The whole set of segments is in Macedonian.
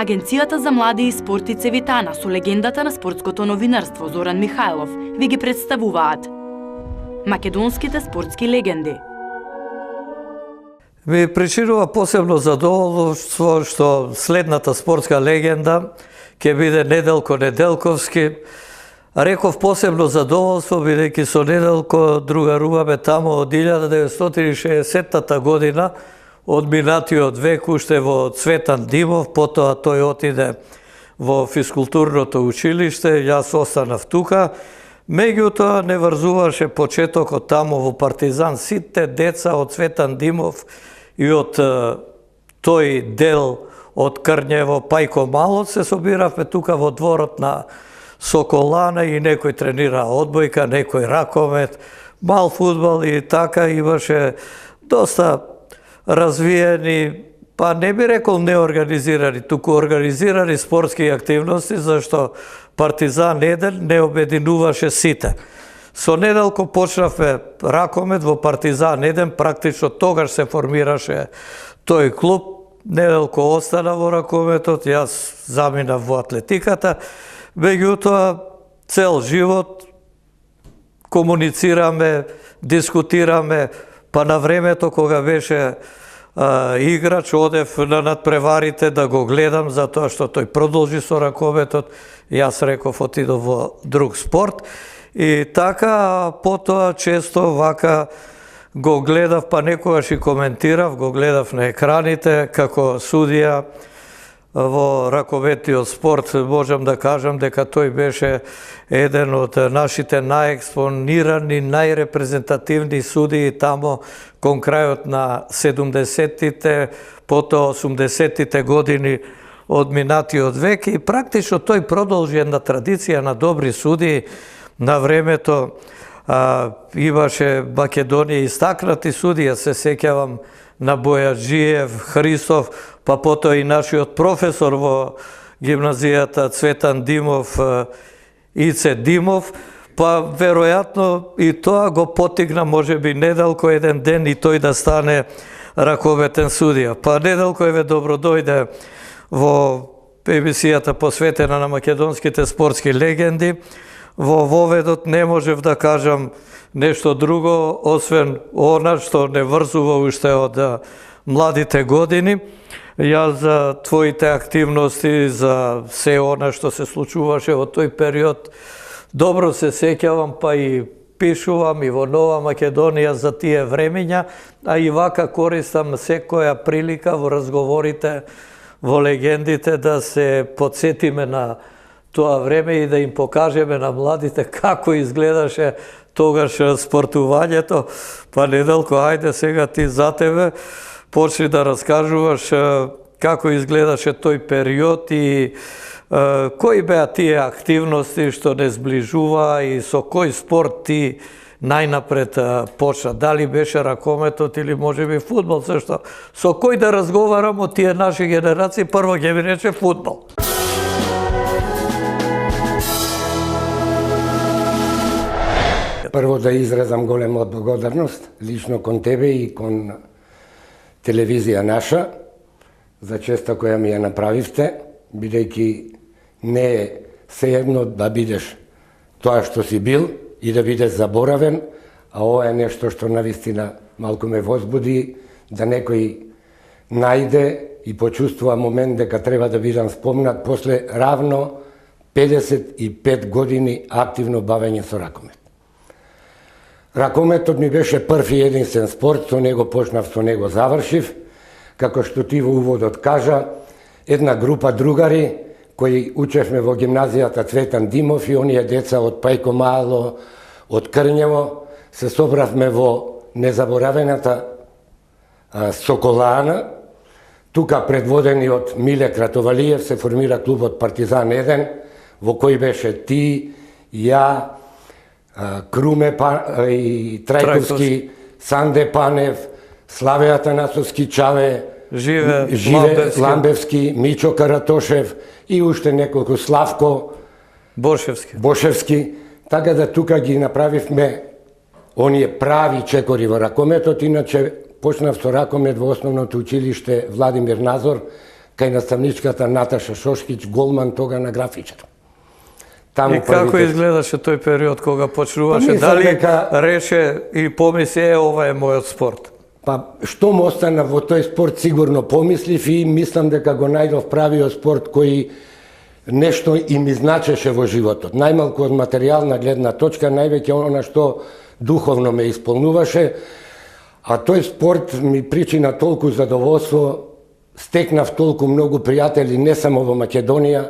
Агенцијата за млади и спорт и Цевитана со легендата на спортското новинарство Зоран Михајлов ви ги представуваат македонските спортски легенди. Ми причинува посебно задоволство што следната спортска легенда ќе биде Неделко Неделковски. Реков посебно задоволство, бидејќи со Неделко другаруваме таму од 1960 година, од минатиот век, уште во Цветан Димов, потоа тој отиде во физкултурното училиште, јас останав тука. Меѓутоа не врзуваше почетокот таму во Партизан. Сите деца од Цветан Димов и од тој дел од Крњево, Пајко Малот, се собиравме тука во дворот на Соколана и некој тренира одбојка, некој ракомет, мал фудбал и така имаше доста развиени, па не би рекол неорганизирани, туку организирани спортски активности, зашто Партизан 1 не обединуваше сите. Со Неделко почнавме ракомет во Партизан 1, практично тогаш се формираше тој клуб. Неделко остана во ракометот, јас заминав во атлетиката. Меѓутоа, цел живот комуницираме, дискутираме, па на времето кога беше играч, одев на надпреварите да го гледам, затоа што тој продолжи со ракометот, јас реков отидов во друг спорт. И така, потоа често вака го гледав, па некогаш и коментирав, го гледав на екраните како судија во ракометниот спорт. Можам да кажам дека тој беше еден од нашите најекспонирани, најрепрезентативни судии тамо кон крајот на 70-тите, потоа 80-тите години од минатиот век, и практично тој продолжи една традиција на добри судии. На времето имаше Македонија истакнати судија, се сеќавам на Бојаджиев, Христов, па потоа и нашиот професор во гимназијата Цветан Димов, Ице Димов, па веројатно и тоа го потигна можеби Неделко еден ден и тој да стане ракометен судија. Па Неделко еве добро дојде во емисијата посветена на македонските спортски легенди. Во воведот не можев да кажам нешто друго, освен она што не врзува уште од младите години. Јас за твоите активности, за се она што се случуваше во тој период, добро се сеќавам, па и пишувам и во Нова Македонија за тие времења, а и вака користам секоја прилика во разговорите, во легендите, да се подсетиме на тоа време и да им покажеме на младите како изгледаше тогаш спортувањето. Па Неделко, ајде сега ти за тебе почни да раскажуваш како изгледаше тој период и кои беа тие активности што не сближува и со кој спорт ти најнапред почна. Дали беше ракометот или можеби фудбал, зашто со кој да разговарам од тие наши генерации, прво ќе ми рече фудбал. Прво да изразам голема благодарност лично кон тебе и кон телевизија наша за честа која ми ја направивте, бидејќи не е сеедно да бидеш тоа што си бил и да бидеш заборавен, а ова е нешто што навистина малку ме возбуди, да некој најде и почувствува момент дека треба да бидам спомнат после равно 55 години активно бавење со ракомет. Ракометот ми беше прв и единствен спорт, со него почнав, со него завршив. Како што ти во уводот кажа, една група другари кои учевме во гимназијата Цветан Димов и оние деца од Пајко Мало, од Крњево, се собравме во незаборавената Соколана. Тука предводени од Миле Кратовалиев се формира клубот Партизан 1, во кој беше ти, ја, Круме и Трајковски, Санде Панев, Славе Атанасовски Чаве, Живе Ламбевски, Мичо Каратошев и уште неколку, Славко Бошевски. Така да тука ги направивме оние прави чекори во ракометот. Иначе почнав со ракомет во основното училиште Владимир Назор, кај наставничката Наташа Шошкич, голман тога на графичар. И како изгледаше тој период кога почнуваше? Па, Дали дека... реше и помисли, ова е мојот спорт? Па, што му остана во тој спорт, сигурно помислив и мислам дека го најдов правиот спорт кој нешто им значеше во животот. Најмалку од материјална гледна точка, највеќе она што духовно ме исполнуваше, а тој спорт ми причина толку задоволство, стекнав толку многу пријатели не само во Македонија,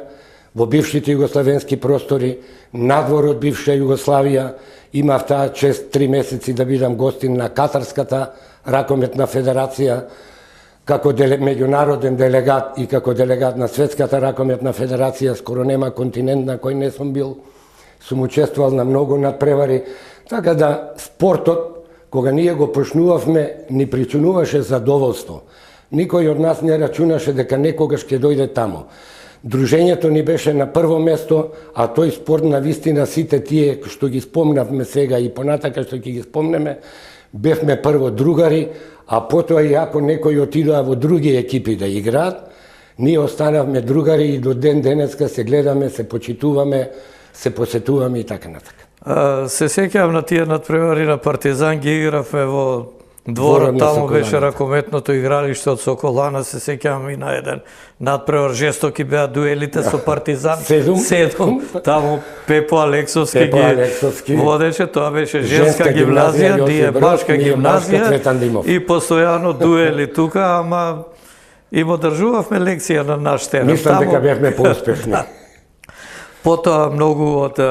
во бившите југославенски простори, надвор од бивша Југославија. Имав таа чест 3 месеци да бидам гостин на Катарската ракометна федерација, како меѓународен делегат и како делегат на Светската ракометна федерација. Скоро нема континент на кој не сум бил. Сум учествувал на многу надпревари. Така да спортот, кога ние го почнувавме, ни причинуваше задоволство. Никој од нас не рачунаше дека некогаш ќе дојде тамо. Дружењето ни беше на прво место, а тој спорт на вистина сите тие што ги спомнавме сега и понатака што ќе ги спомнеме, бевме прво другари, а потоа и ако некои отидоа во други екипи да играат, ние останавме другари и до ден денеска се гледаме, се почитуваме, се посетуваме и така натака. Се сеќавам на тие надпревари на Партизан, ги игравме во дворот, таму беше ракометното игралиште од Соколана, се сеќавам и на еден надпревар, жестоки беа дуелите со Партизан. 7, таму Пепо Алексовски ги водеше, тоа беше женска гимназија, ние башка гимназија и постојано дуели тука, ама им одржувавме лекција на наш терен. Мислам дека бевме поуспешни. Потоа многу од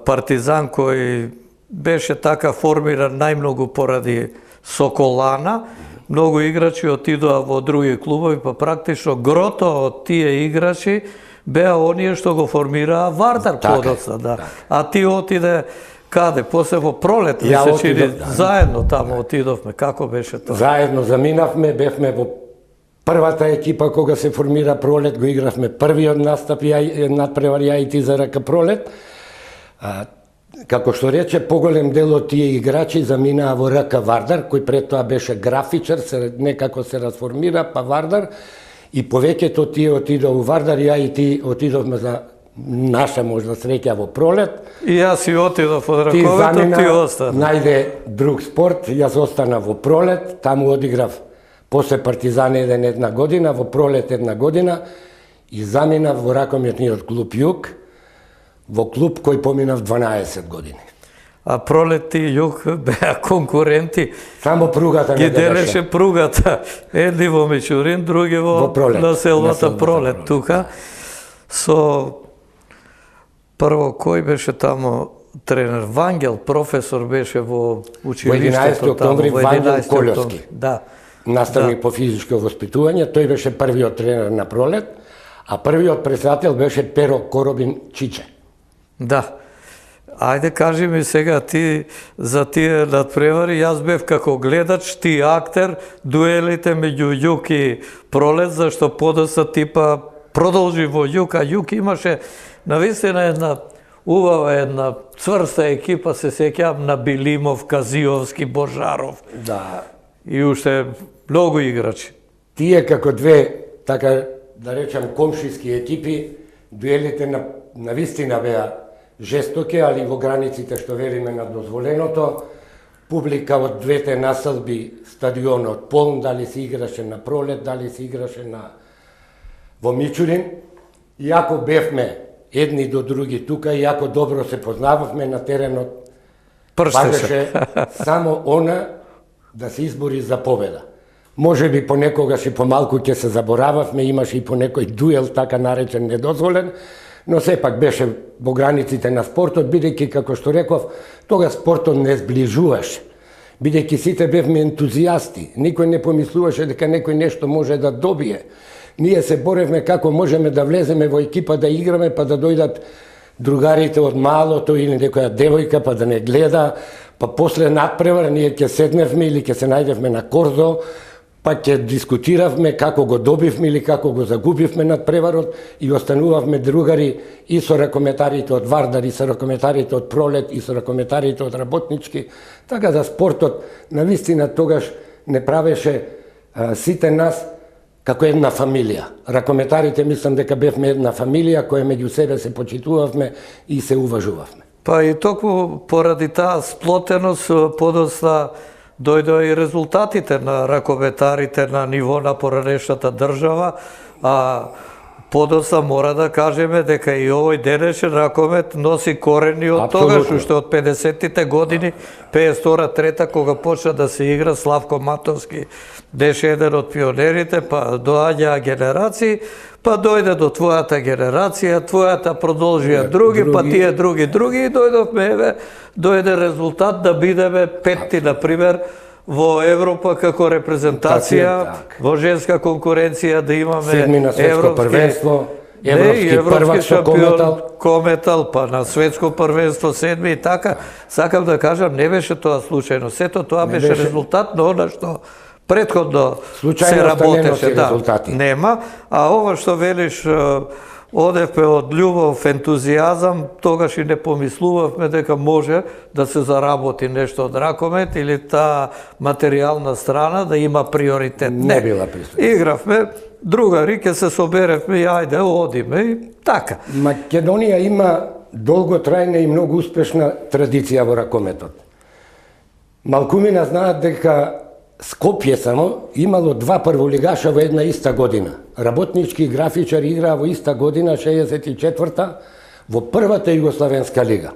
Партизан кој беше така формиран најмногу поради Соколана, многу играчи отидоа во други клубови, па практично грото од тие играчи беа оние што го формираа Вардар подоцна, да. А ти отиде каде? После во пролет, ми се чини, заедно таму отидовме. Како беше тоа? Заедно заминавме, бевме во првата екипа кога се формира пролет, го игравме првиот настап надпревар ја и ти за рака пролет. Како што рече, поголем дел од тие играчи заминаа во РК Вардар, кој пред тоа беше графичар, некако се расформира, па Вардар, и повеќето тие отидоа во Вардар, ја и ти отидовме за наша можда среќа во пролет. И јас и отидов од раковето, ти остана. Најде друг спорт, јас остана во пролет, таму одиграв после Партизан една година, во пролет една година, и заминав во ракометниот клуб Југ, во клуб кој поминав 12 години. А пролет и Југ беа конкуренти. Само пругата не делеше. Ги делеше пругата. Едни во Мичурин, други во населбата Пролет. Тука со прво кој беше тамо тренер? Вангел, професор беше во училиштето тамо. Во 11 октомври Вангел Колјовски. Да. Наставник по физичко воспитување, тој беше првиот тренер на Пролет, а првиот председател беше Перо Коробин Чиче. Да. Ајде кажи ми сега ти за тие надпревари, јас бев како гледач, ти актер, дуелите меѓу Јук и Пролет, зашто подоцна типа продолжи во Јук, а Јук имаше навистина една убава, една цврста екипа, се сеќавам на Билимов, Казиовски, Божаров. Да. И уште многу играчи. Тие како две, така да речам, комшиски екипи, дуелите на вистина беа жестоки, али во границите што вериме на дозволеното. Публика од двете населби, стадионот полн, дали се играше на Пролет, дали се играше во Мичурин. Иако бевме едни до други тука, иако добро се познававме на теренот, важеше само она да се избори за победа. Може би понекогаш и помалку ќе се заборававме, имаше и понекој дуел така наречен недозволен, но сепак беше во границите на спортот, бидејќи, како што реков, тога спортот не сближуваше. Бидејќи сите бевме ентузијасти, никој не помислуваше дека некој нешто може да добие. Ние се боревме како можеме да влеземе во екипа да играме, па да дојдат другарите од малото или некоја девојка, па да не гледа, па после надпревар ние ќе седневме или ќе се најдевме на корзо, па ќе дискутиравме како го добивме или како го загубивме надпреварот и останувавме другари и со ракометарите од Вардар, и со ракометарите од Пролет, и со ракометарите од Работнички. Така да спортот навистина тогаш не правеше сите нас како една фамилија. Ракометарите мислам дека бевме една фамилија која меѓу себе се почитувавме и се уважувавме. Па и токму поради таа сплотеност подоцна дојдоа и резултатите на ракометарите на ниво на поранешната држава, а подоцна мора да кажеме дека и овој денешен ракомет носи корени од тогаш, уште од 50-тите години, 52-3, кога почна да се игра, Славко Матовски беше еден од пионерите, па доаѓаа генерации, па дојде до твојата генерација, твојата продолжија други, па тие други, и дојдовме, еве, дојде резултат да бидеме петти, например, во Европа како репрезентација, во женска конкуренција, да имаме седми на светско првенство, европски првак со Кометал, па на светско првенство седми и така. Сакам да кажам, не беше тоа случајно. Сето тоа беше резултат на она што претходно се работеше. Нема, а ова што велиш, одевме од љубов, ентузијазам, тогаш и не помислувавме дека може да се заработи нешто од ракомет или таа материјална страна да има приоритет. Не била присутна. Игравме, другари, ке се соберевме и ајде, одиме и така. Македонија има долготрајна и многу успешна традиција во ракометот. Малкумина знаат дека Скопје само имало два прволигаша во една иста година. Работнички и графичари играа во иста година, 64-та, во првата Југославенска лига.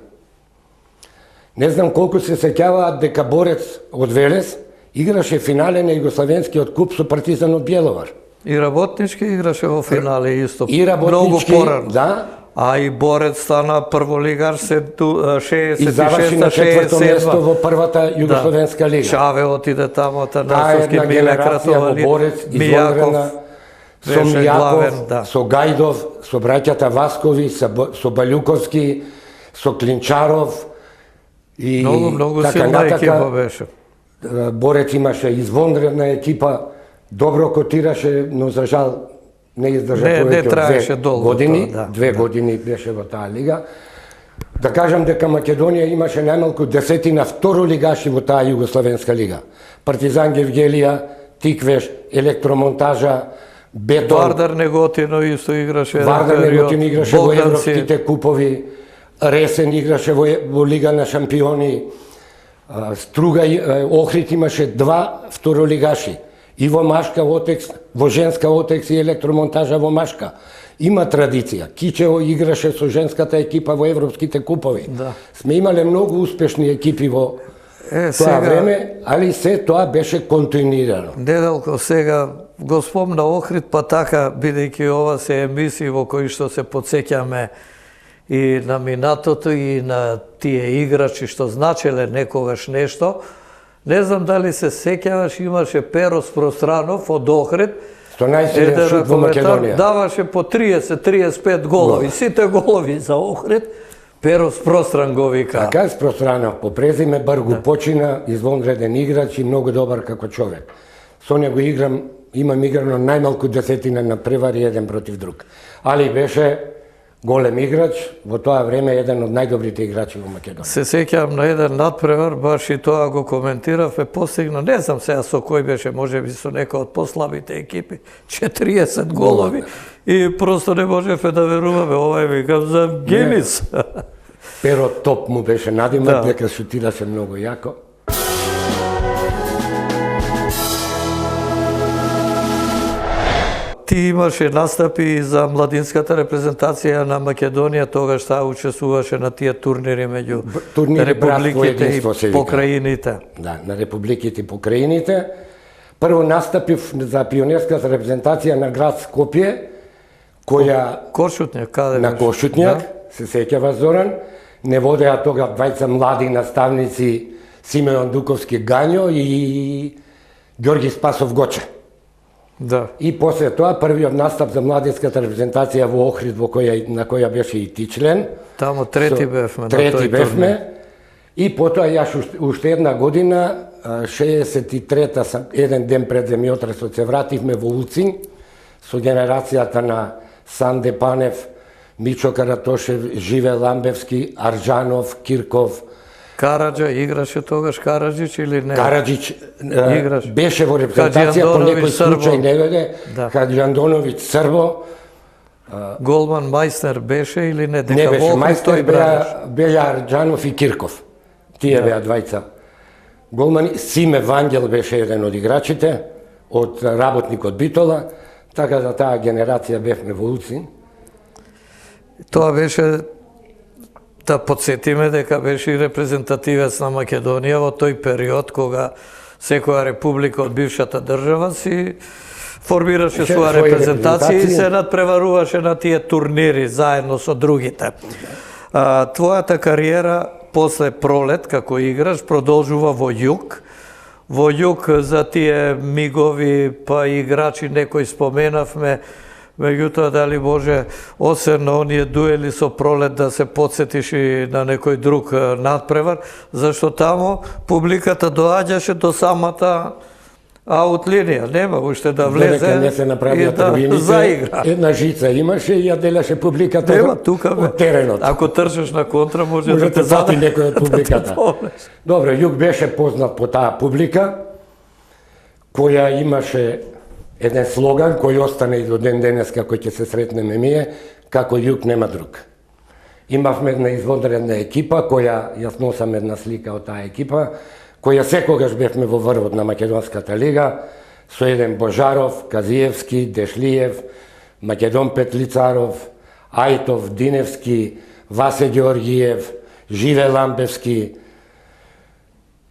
Не знам колку се сеќаваат дека Борец од Велес играше финале на Југославенскиот куп со Партизан од Бјеловар. И Работнички играше во финале исто. И Работнички, многу порано. да. А и Борец стана прволигар 66-67. И заврши на четврто место во првата Југословенска лига. Чаве отиде тамо, Танасовски, Миле Кратовали, Борец, извонредна, со Мијаков, со Гајдов, со браќата Васкови, со Балјуковски, со Клинчаров и многу силна екипа беше. Борец имаше извонредна екипа, добро котираше, но за жал не издржа повеќе од 2 години, 2 години беше во таа лига. Да кажам дека Македонија имаше најмалку 10 второлигаши во таа Југославенска лига. Партизан Гевгелија, Тиквеш, Електромонтажа, Бетон. Вардар Неготино исто играше. Вардар Неготино играше во европските купови. Ресен играше во Лига на шампиони. Струга Охрид имаше 2 второлигаши. И во Машка Отекс, во женска Отекс и Електромонтажа во Машка. Има традиција. Кичево играше со женската екипа во европските купови. Да. Сме имале многу успешни екипи во тоа време, али се тоа беше континуирано. Неделко, сега го спомна Охрид, па така, бидејќи ова се емисии во кои што се подсеќаме и на минатото и на тие играчи што значеле некогаш нешто. Не знам дали се сеќаваш, имаше Перос Пространов од Охрид, Што најсилен шут во Македонија. Даваше по 30-35 голови. Сите голови за Охрид, Перос Простран го вика. Така е Пространов, по презиме бар го почина, извонреден играч и многу добар како човек. Со него имам играно најмалку 10 на превари еден против друг. Али беше голем играч, во тоа време еден од најдобрите играчи во Македонија. Се сеќавам на еден надпревар, баш и тоа го коментиравме, постигна, не знам сега со кој беше, можеби со некој од послабите екипи, 40 голови и просто не можевме да веруваме, ова е викам за Генис. Перо Топ му беше надимак, дека шутираше многу јако. Ти имаше настапи за младинската репрезентација на Македонија, тогаш таа учествуваше на тие турнири меѓу републиките и покраините. Да, на републиките и покраините. Прво настапив за пионерската репрезентација на град Скопје, која Кошутњак, каде на Кошутњак, се сеќава Зоран, не водеа тога двајца млади наставници Симеон Дуковски Гањо и Ѓорги Спасов Гоче. Да. И после тоа првиот настап за младинската репрезентација во Охрид, на која беше и ти член. Тамо трети бевме. Трети бевме. И потоа јас уште една година, 63-та, еден ден пред земјотресот се вративме во Улцин со генерацијата на Санде Панев, Мичо Каратошев, Живе Ламбевски, Арџанов, Кирков, Караджа играше тогаш Караджич или не? Караджич Играш. беше во репрезентација, по Хаджиандонович некој случај Србо. не дојде. Да. Хаджиандонович Србо, Голман Мајснер беше или не? не беше Волков мајстор, тој бранеше. беа Арџанов и Кирков. Тие беа двајца. Голмани, Симе Вангел беше еден од играчите, од работник од Битола, така за таа генерација бевме во Улцин. Тоа беше, да подсетиме дека беше и репрезентативец на Македонија во тој период кога секоја република од бившата држава си формираше своја своји репрезентација и репрезентации. се надпреваруваше на тие турнири заедно со другите. Твојата кариера после пролет како играч продолжува во Југ. Во Југ за тие мигови па играчи некои споменавме, меѓутоа дали може освен на оние дуели со пролет да се подсетиш и на некој друг надпревар, зашто тамо публиката доаѓаше до самата аут линија, нема уште да влезе Додека не се и направија да трибините, заигра. една жица имаше и ја делеше публиката Нема тука бе. од теренот. Ако трчаш на контра може Може да те фати зададе некој од да те публиката. понеш. Добро, Југ беше познат по таа публика, која имаше еден слоган кој остане и до ден денеска кој ќе се сретнеме ние, како Југ нема друг. Имавме една извонредна екипа која јас носам една слика од таа екипа, која секогаш бевме во врвот на Македонската лига, со еден Божаров, Казиевски, Дешлиев, Македон Петлицаров, Ајтов, Диневски, Васе Георгиев, Живе Ламбевски.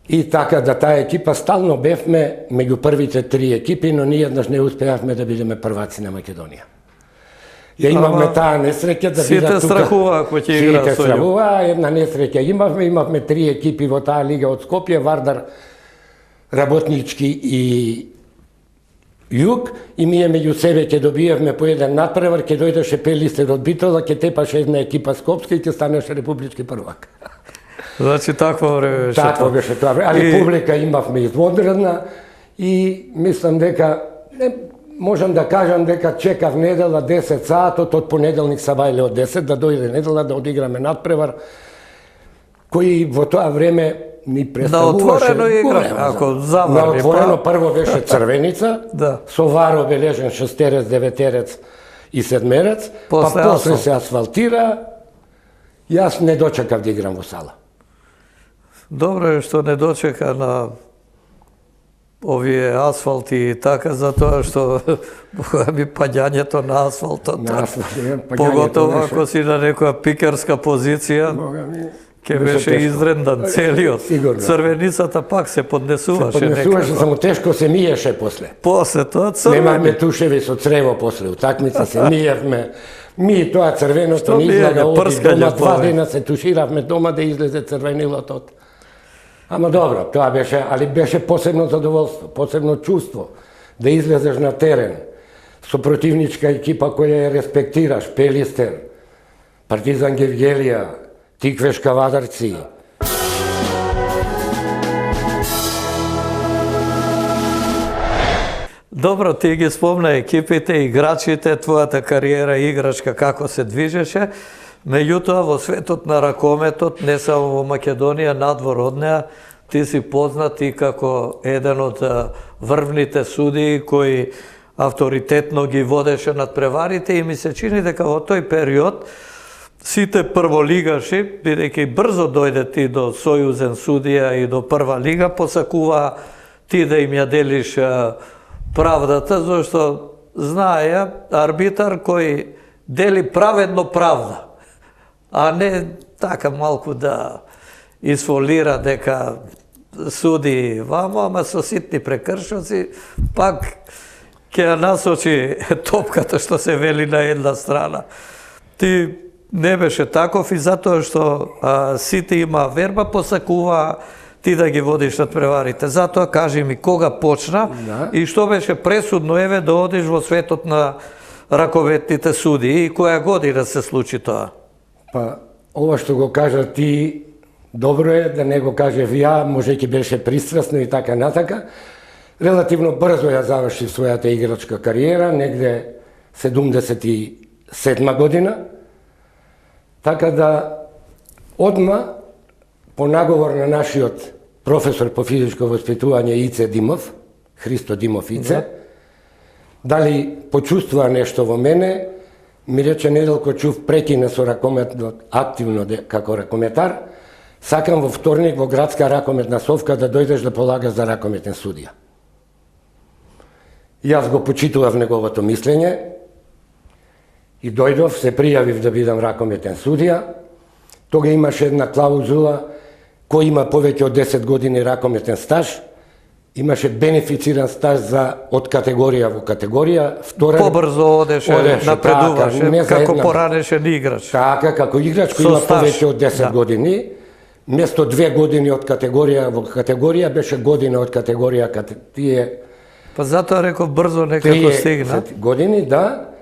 И така да таа екипа стално бевме меѓу првите три екипи, но ниеднаш не успеавме да бидеме прваци на Македонија. Ја имавме таа несреќа да сите бидат тука. страхуваа ако ќе игра Сите со Југ. страхуваа, една несреќа имавме три екипи во таа лига од Скопје, Вардар, Работнички и Југ, и ние меѓу себе ќе добиевме по еден надпревар, ќе дојдеше Пелистер од Битола, ќе тепаше една екипа Скопска и ќе станеше републички првак. Значи такво време беше Такво тоа. беше тоа. Али И- публика имавме извонредна и мислам дека можам да кажам дека чекав недела 10 саатот од понеделник сабајле од 10 да дојде недела да одиграме надпревар кој во тоа време ни представуваше. отворено игра, голема ако забава. заврни, На отворено па- прво беше Црвеница, Да. со варо бележен шестерец, деветерец и седмерец, После па после асфалт. се асфалтира. Јас не дочекав да играм во сала. Добро е што не дочека на овие асфалти и така, затоа што бога ми паѓањето на асфалтот. На асфалт, паѓањето Поготово беше- ако си на некоја пикерска позиција, Бога ми, ќе беше тешко. изрендан целиот. Сигурно. Црвеницата пак се поднесуваше Поднесуваше некако. само тешко се миеше после. После тоа Немавме црвени. тушеви со црево после утакмица, се миевме. Ми тоа црвеното Што не излага миење, оди прскање дома, 2 повеќе. дена се туширавме дома да излезе црвенилото. Ама добро, тоа беше, али беше посебно задоволство, посебно чувство да излезеш на терен со противничка екипа која ја респектираш, Пелистер, Партизан Гевгелија, Тиквеш Кавадарци. Добро, ти ги спомна екипите, играчите, твојата кариера играчка како се движеше, меѓутоа во светот на ракометот, не само во Македонија, надвор од неа, ти си познат и како еден од врвните судии кои авторитетно ги водеше надпреварите и ми се чини дека во тој период сите прволигаши, бидејќи брзо дојде ти до сојузен судија и до прва лига, посакуваа ти да им ја делиш правдата, зашто знаеја арбитар кој дели праведно правда, а не така малку да изфолира дека суди вамо, ама со ситни прекршоци, пак ќе ја насочи топката што се вели на една страна. Ти не беше таков и затоа што сите има верба, посакуваа ти да ги водиш надпреварите. Затоа кажи ми кога почна и што беше пресудно еве да одиш во светот на раковетните судии и која година се случи тоа? Па, ова што го кажа ти, добро е да не го кажев ја, можејќи беше пристрасно и така натака. Релативно брзо ја завршив својата играчка кариера, негде 77 година. Така да, одма, по наговор на нашиот професор по физичко воспитување Ице Димов, Христо Димов Ице, дали почувствува нешто во мене, ми рече: Неделко, чув, прекине со ракометот активно како ракометар, сакам во вторник во градска ракометна Совка да дојдеш да полагаш за ракометен судија. Јас го почитував неговото мислење и дојдов, се пријавив да бидам ракометен судија. Тога имаше една клаузула: кој има повеќе од 10 години ракометен стаж, имаше бенефициран стаж од категорија во категорија. Побрзо одеше, напредуваше, како поранешен играч. Така, како играч кој има повеќе од 10 години, место 2 години од категорија во категорија, беше година од категорија тие. Па затоа реков брзо некако стигна. Години, да.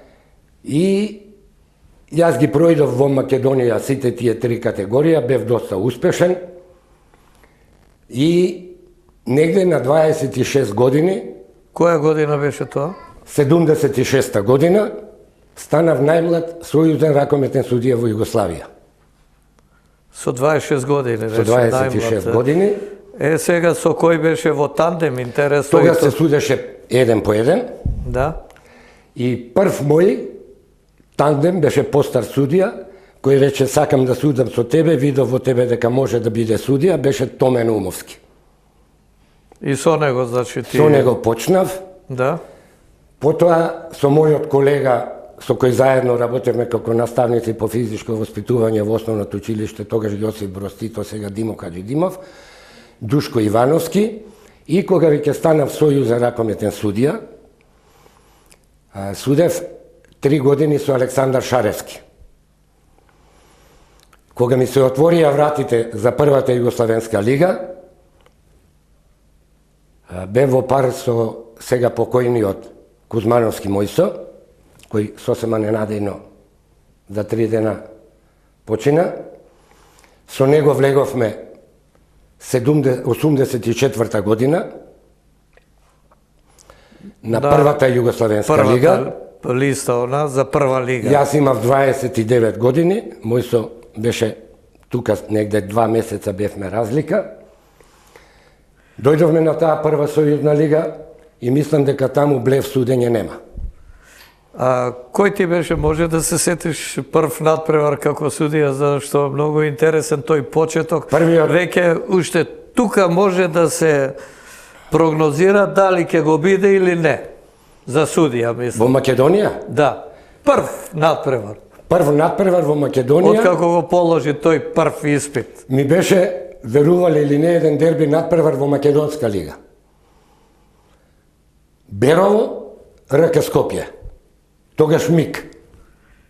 И јас ги пројдов во Македонија сите тие 3 категорија, бев доста успешен. И негде на 26 години... Која година беше тоа? 76-та година, станав најмлад сојузен ракометен судија во Југославија. Со 26 години, Со 26 години. Сега со кој беше во тандем, интересно? Тога се судеше 1 по 1. Да. И прв мој тандем беше постар судија, кој рече: сакам да судам со тебе, видов во тебе дека може да биде судија, беше Томе Наумовски. И со него, значи, ти... Со него почнав. Да. Потоа, со мојот колега, со кој заедно работевме како наставници по физичко воспитување во основното училиште, тогаш Јосип Broz Tito, сега Димо Хаџидимов, Душко Ивановски, и кога веќе станав сојузен ракометен судија, судев 3 години со Александар Шаревски. Кога ми се отворија вратите за првата Југославенска лига, бев во пар со сега покојниот Кузмановски Мојсо, кој сосема ненадејно за 3 дена почина. Со него влеговме 84 година на првата Југославенска лига. Листа она за прва лига. Јас имав 29 години, Мојсо беше тука негде 2 месеца, бевме разлика. Дојдовме на таа прва сојузна лига и мислам дека таму блеф судење нема. А кој ти беше, може да се сетиш, прв надпревар како судија, зашто многу интересен тој почеток? Веќе уште тука може да се прогнозира дали ќе го биде или не за судија, мислам. Во Македонија? Да. Прв надпревар. Прв надпревар во Македонија. Откако го положи тој прв испит. Ми беше, верувале или не, еден дерби надпревар во Македонска лига. Берово, РК Скопје. Тогаш МИК.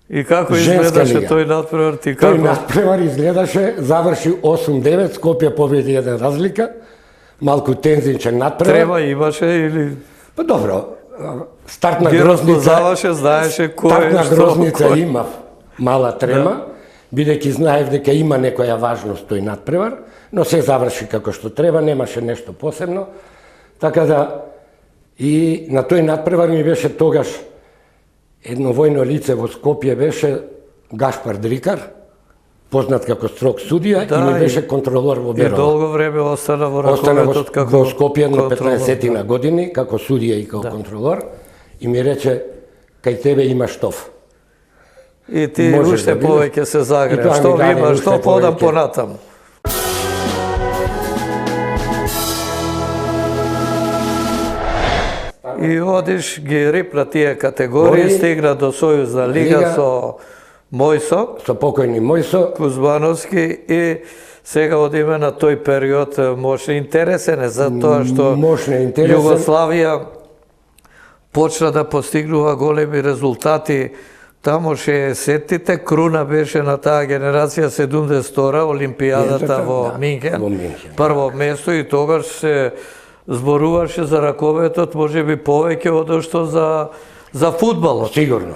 И како изгледаше тој надпревар? Тој надпревар изгледаше, заврши 8-9, Скопје победи 1 разлика, малку тензичен надпревар. Трема имаше или... Па добро, стартна грозница... Заваше, знаеше кој Стартна грозница имав мала трема, бидејќи знаев дека има некоја важност тој надпревар, но се заврши како што треба, немаше нешто посебно. Така да, и на тој надпревар ми беше тогаш едно војно лице во Скопје, беше Гашпар Дрикар, познат како строг судија, и ми беше контролор во Берово. И долго време остана во ракометот како во Скопје на 15 години, како судија и како контролор, и ми рече: кај тебе има штоф. И ти уште повеќе се загреа. Што ви има, што подам понатаму? И одиш, ги рипна тие категории, стигна до Сојузна лига со Мојсо, со покојни Мојсо Кузмановски, и сега одиме на тој период мощно интересен е, затоа што Југославија почна да постигнува големи резултати. Тамо 60-тите, круна беше на таа генерација 72-ра, Олимпијадата во Минхен, прво место, и тогаш се зборуваше за ракометот, може би повеќе од што за фудбалот. Сигурно.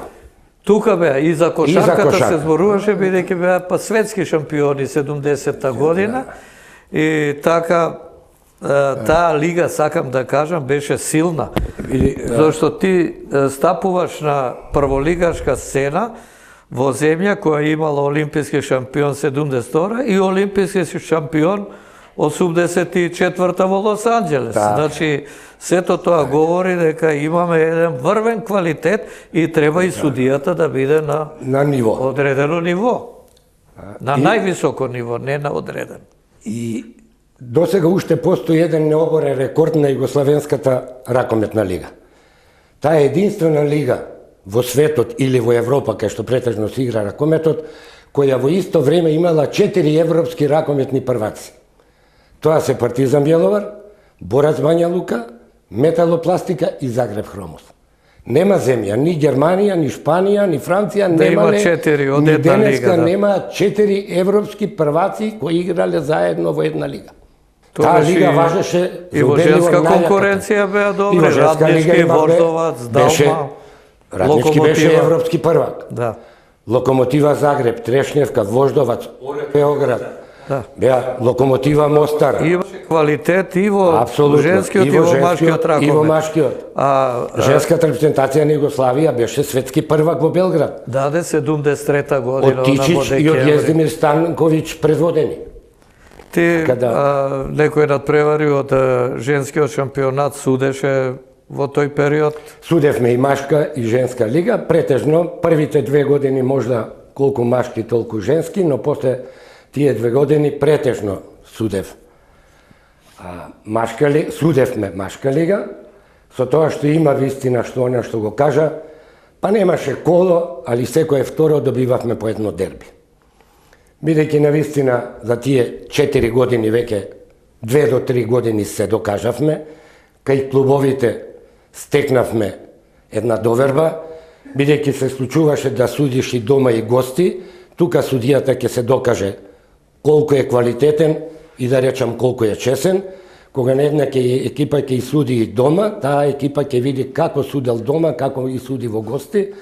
Тука беа и за кошарката се зборуваше, бидејќи беа па светски шампиони 70-та година. И така таа лига, сакам да кажам, беше силна. Зашто ти стапуваш на прволигашка сцена во земја која имала олимписки шампион 72 и олимписки шампион 84 во Лос Анџелес. Значи, сето тоа говори дека имаме еден врвен квалитет и треба и судијата да биде на ниво. Одредено ниво. На највисоко ниво, не на одреден. И досега уште постои еден необорен рекорд на Југославенската ракометна лига. Таа е единствена лига во светот или во Европа, кај што претежно се игра ракометот, која во исто време имала 4 европски ракометни прваци. Тоа се Партизан Бјеловар, Борац Бања Лука, Металопластика и Загреб Хромос. Нема земја, ни Германија, ни Шпанија, ни Франција, ни денеска нема 4 европски прваци кои играле заедно во една лига. Таа лига важеше и во женска конкуренција беа добри, Раднички, Вордовац, Далма, Раднички беше европски првак. Да. Локомотива Загреб, Трешневка, Вождовац, Београд. Да. Беа Локомотива Мостар. Имаше квалитет и во женскиот и во машкиот ракомет. И во машкиот. Женската репрезентација на Југославија беше светски првак во Белград. Даде 73-та година. Од Тичич и од Јездимир Станковиќ предводени. Ти некој надпревари од женскиот шампионат судеше во тој период? Судевме и машка и женска лига, претежно првите 2 години можда колку машки толку женски, но после тие 2 години претежно судев. Судевме машка лига, со тоа што има вистина што она што го кажа, па немаше коло, али секое второ добивавме по едно дерби. Бидејќи на вистина за тие 4 години веќе 2 до 3 години се докажавме, кај клубовите стекнавме една доверба, бидејќи се случуваше да судиш и дома и гости, тука судијата ќе се докаже колку е квалитетен и да речам колку е чесен. Кога не една екипа ќе и суди и дома, таа екипа ќе види како судел дома, како и суди во гости.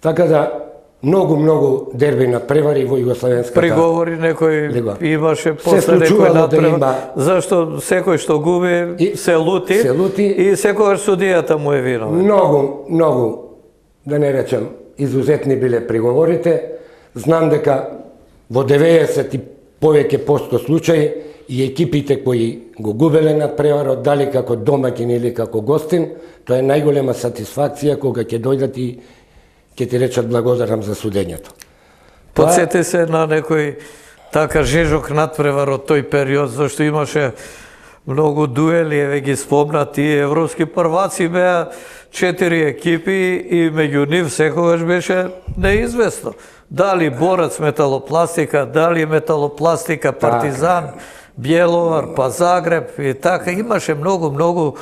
Така да многу дерби надпревари во Југославенската. Приговори некој имаше после некој надпревар, зашто секој што губи се лути и секогаш судијата му е виновен. Многу, да не речем, изузетни биле приговорите. Знам дека во 90 и повеќе посто случаи и екипите кои го губеле надпреварот, дали како домаќин или како гостин, тоа е најголема сатисфакција кога ќе дојдат и ќе ти речат благодарам за судењето. Подсети се на некој така жежок надпревар од тој период, зашто имаше многу дуели, еве ги спомнати, европски прваци беа 4 екипи и меѓу нив секогаш беше неизвестно. Дали Борац Металопластика, дали Металопластика Партизан, Бјеловар, па Загреб и така, имаше многу,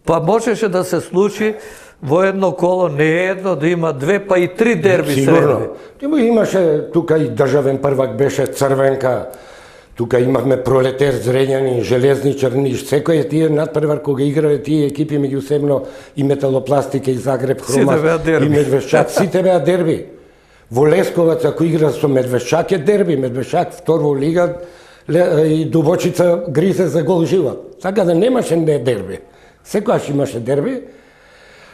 па можеше да се случи во едно коло, не едно, да има 2, па и 3 дерби средни. Имаше тука и државен првак беше Црвенка, тука имавме Пролетер, Зрењани, Железничар, Ниш, секој тие надпревар кога играле тие екипи меѓусебно и Металопластика и Загреб, Хромас и Медвешчак, сите беа дерби. Во Лесковац, ако игра со Медвешчак е дерби, Медвешчак второ лига и Дубочица гризе за гол живот. Така да немаше не дерби. Секојаш имаше дерби.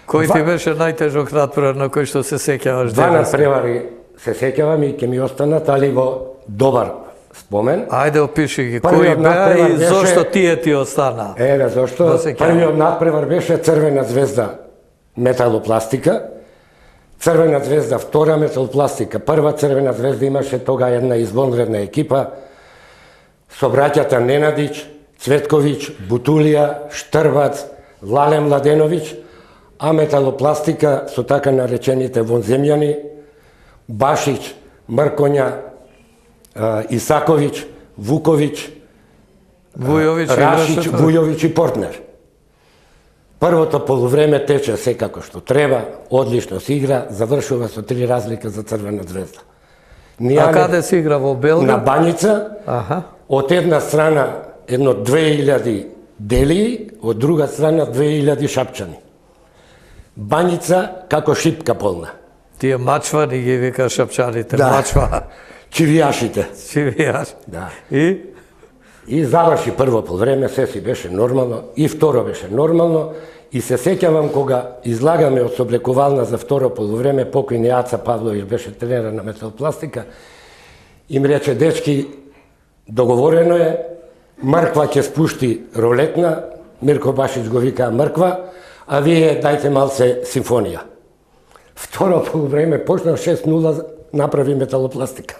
Кој ти беше најтежок надпревар на кој што се сеќаваш? 2 надпревари се сеќавам и ќе ми останат, али во добар спомен. Ајде опиши ги, кои беа и зошто тие ти остана? Еве, зошто? Првиот надпревар беше Црвена звезда Металопластика, Црвена звезда втора Металопластика. Прва Црвена звезда имаше тога една извонредна екипа со браќата Ненадич, Цветковиќ, Бутулија, Штрбац, Лале Младеновиќ, а Металопластика со така наречените вонземјани, Башиć, Мркоња, Исаковиќ, Вуковиќ, Рашиć, Вујовиќ и Портнер. Првото полувреме тече секако што треба, одлично се игра, завршува со 3 разлика за Црвена звезда. А каде се игра, во Белград? На Банјица, од една страна едно 2000 Делии, од друга страна 2000 Шапчани. Банјица како шипка полна. Тие мачвани ги вика шапчаните, да. Мачва. Чивијашите. Чивијаш. Да. И? И заврши прво полвреме, се си беше нормално, и второ беше нормално, и се сеќавам кога излагаме од соблекувална за второ полувреме, покојни Аца Павлович беше тренер на металопластика, им рече, дечки, договорено е, Мрква ќе спушти ролетна, Мирко Башич го вика Мрква, а вие дајте малце симфонија. Второ полувреме почна 6-0, направи металопластика.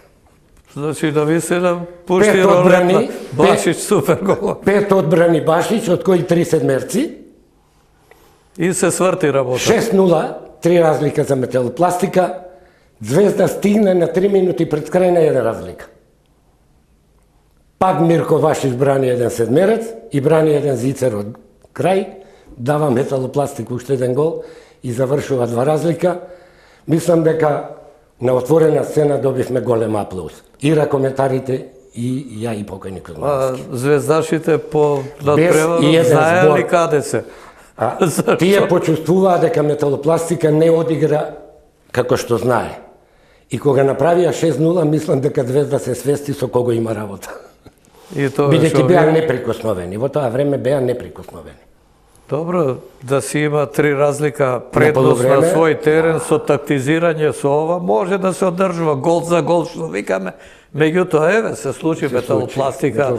Значи да ви се да пушти ролетна, Башич супер гол. 5 одбрани Башич, од кои 3 седмерци. И се сврти работа. 6-0, 3 разлика за металопластика. Звезда стигна на 3 минути пред крај на 1 разлика. Пак Мирко Башич брани 1 седмерец и брани 1 зицер од крај, дава металопластика уште 1 гол и завршува 2 разлика. Мислам дека на отворена сцена добивме голем аплауз. И ракометарите, и ја и покојни Кузмански. Звездашите по надпреварот знаеле ли каде се? Тие почувствуваа дека металопластика не одигра како што знае. И кога направија 6-0, мислам дека Звезда се свести со кого има работа. Бидејќи беа неприкосновени. Во тоа време беа неприкосновени. Добро, да си има 3 разлика предност на свој терен со тактизирање со ова, може да се одржува гол за гол, што викаме. Меѓутоа, еве, се случи металопластика.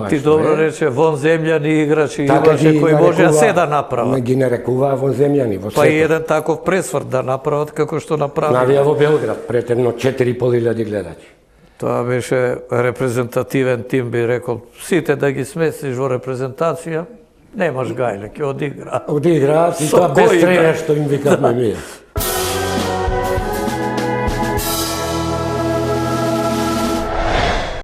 Ти добро рече, вонземјани играчи, имаше кои можеа се да направат. Ги нарекуваа вонземјани во светот. Па и еден таков пресврт да направат како што направи. Навија во Белград, пред едно 4.500 гледачи. Тоа беше репрезентативен тим, би рекол. Сите да ги сместиш во репрезентација, немаш гајле, ќе одигра. Одиграат и тоа без тренер што им викавме ние.